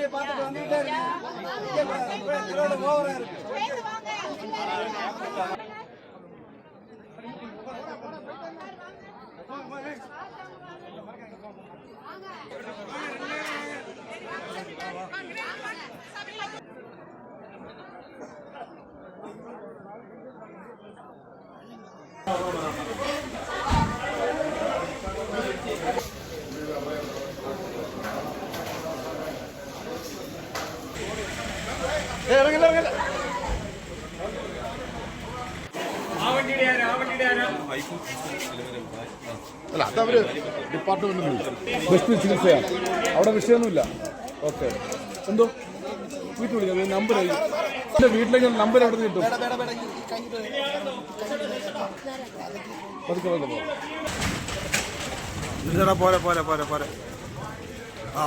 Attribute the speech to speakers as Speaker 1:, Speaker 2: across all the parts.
Speaker 1: சாமியை பார்த்துட்டு வந்துட்டே இருக்கு. ஓவரா இருக்கு.
Speaker 2: അല്ല അതവര് ഡിപ്പാർട്ട്മെന്റ് ബെസ്റ്റ് ചികിത്സയാണ് അവിടെ വിഷയമൊന്നുമില്ല. ഓക്കെ എന്തോ വീട്ടിൽ വിളിക്കാം നമ്പർ എൻ്റെ വീട്ടിലേക്ക് നമ്പർ എവിടെ കിട്ടും? പതുക്കെ
Speaker 1: പോരെ പോരെ പോരെ പോരെ ആ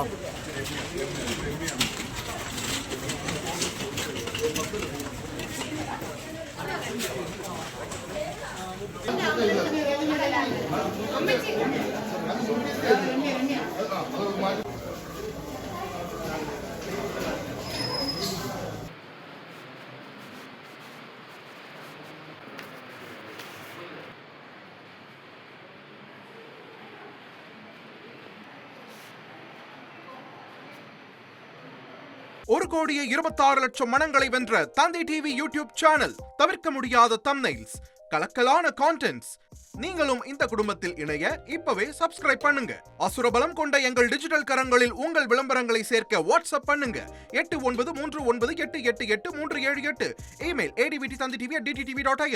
Speaker 3: ஒரு கோடியே 26 லட்சம் மனங்களை வென்ற தந்தி டிவி யூடியூப் சேனல். தவிர்க்க முடியாத தம்ப்நெயில்ஸ், கலக்கலான கான்டென்ட்ஸ். நீங்களும் இந்த குடும்பத்தில் இணைய இப்பவே சப்ஸ்கிரைப் பண்ணுங்க. அசுரபலம் கொண்ட எங்கள் டிஜிட்டல் கரங்களில் உங்கள் விளம்பரங்களை சேர்க்க வாட்ஸ்அப் பண்ணுங்க. 8939888838. Email advtthanditv@dttv.in.